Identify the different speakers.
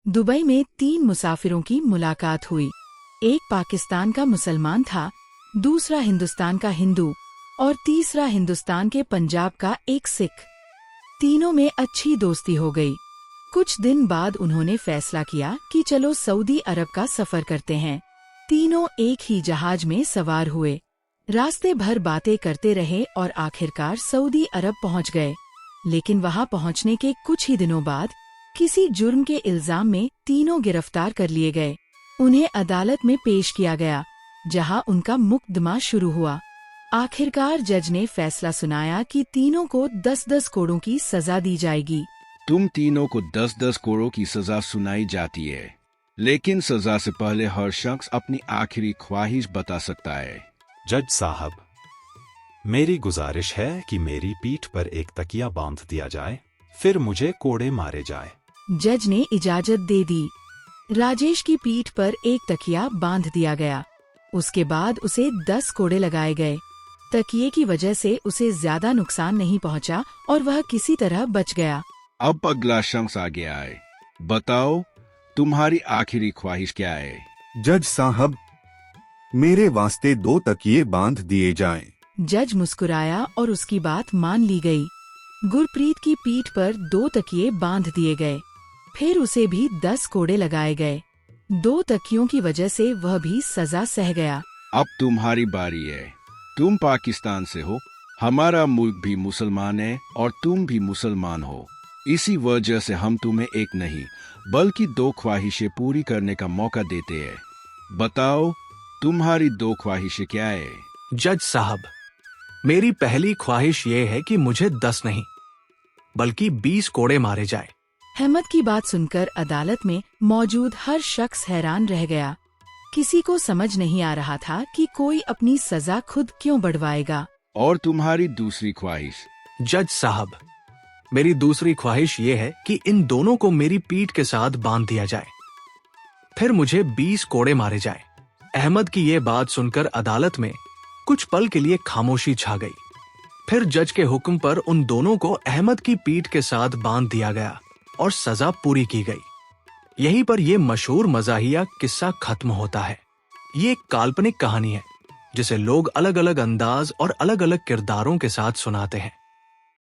Speaker 1: Dubai में 3 मुसाफिरों की मुलाकात हुई। एक पाकिस्तान का मुसलमान था, दूसरा हिंदुस्तान का हिंदू और तीसरा हिंदुस्तान के पंजाब का एक सिख। तीनों में अच्छी दोस्ती हो गई। कुछ दिन बाद उन्होंने फैसला किया कि चलो सऊदी अरब का सफर करते हैं। तीनों एक ही जहाज में सवार हुए, रास्ते भर बातें करते रहे और आखिरकार सऊदी अरब पहुंच गए। लेकिन वहां पहुंचने के कुछ ही दिनों बाद किसी जुर्म के इल्जाम में तीनों गिरफ्तार कर लिए गए। उन्हें अदालत में पेश किया गया, जहां उनका मुकदमा शुरू हुआ। आखिरकार जज ने फैसला सुनाया कि तीनों को 10-10 करोड़ की सजा दी जाएगी।
Speaker 2: तुम तीनों को 10-10 करोड़ की सजा सुनाई जाती है, लेकिन सजा से पहले हर शख्स अपनी आखिरी ख्वाहिश बता सकता है।
Speaker 3: जज साहब, मेरी गुजारिश है कि मेरी पीठ पर एक तकिया बांध दिया जाए, फिर मुझे कोड़े मारे जाए।
Speaker 1: जज ने इजाजत दे दी। राजेश की पीठ पर एक तकिया बांध दिया गया। उसके बाद उसे 10 कोड़े लगाए गए। तकिए की वजह से उसे ज्यादा नुकसान नहीं पहुंचा और वह किसी तरह बच गया।
Speaker 2: अब अगला शख्स आ गया है। बताओ, तुम्हारी आखिरी ख्वाहिश क्या है?
Speaker 4: जज साहब, मेरे वास्ते 2 तकिए बांध दिए जाएं।
Speaker 1: जज मुस्कुराया और उसकी बात मान ली गई। गुरप्रीत की पीठ पर 2 तकिए बांध दिए गए। फिर उसे भी 10 कोड़े लगाए गए। 2 तकियों की वजह से वह भी सजा सह गया।
Speaker 2: अब तुम्हारी बारी है। तुम पाकिस्तान से हो, हमारा मुल्क भी मुसलमान है और तुम भी मुसलमान हो। इसी वजह से हम तुम्हें एक नहीं बल्कि 2 ख्वाहिशें पूरी करने का मौका देते हैं। बताओ, तुम्हारी 2 ख्वाहिशें क्या है?
Speaker 5: जज साहब, मेरी पहली ख्वाहिश ये है कि मुझे 10 नहीं बल्कि 20 कोड़े मारे जाए।
Speaker 1: अहमद की बात सुनकर अदालत में मौजूद हर शख्स हैरान रह गया। किसी को समझ नहीं आ रहा था कि कोई अपनी सजा खुद क्यों बढ़वाएगा।
Speaker 2: और तुम्हारी दूसरी ख्वाहिश?
Speaker 5: जज साहब, मेरी दूसरी ख्वाहिश ये है कि इन दोनों को मेरी पीठ के साथ बांध दिया जाए, फिर मुझे 20 कोड़े मारे जाए। अहमद की ये बात सुनकर अदालत में कुछ पल के लिए खामोशी छा गई। फिर जज के हुक्म पर उन दोनों को अहमद की पीठ के साथ बांध दिया गया और सजा पूरी की गई। यहीं पर यह मशहूर मज़ाहिया किस्सा खत्म होता है। ये एक काल्पनिक कहानी है जिसे लोग अलग अलग अंदाज और अलग अलग किरदारों के साथ सुनाते हैं।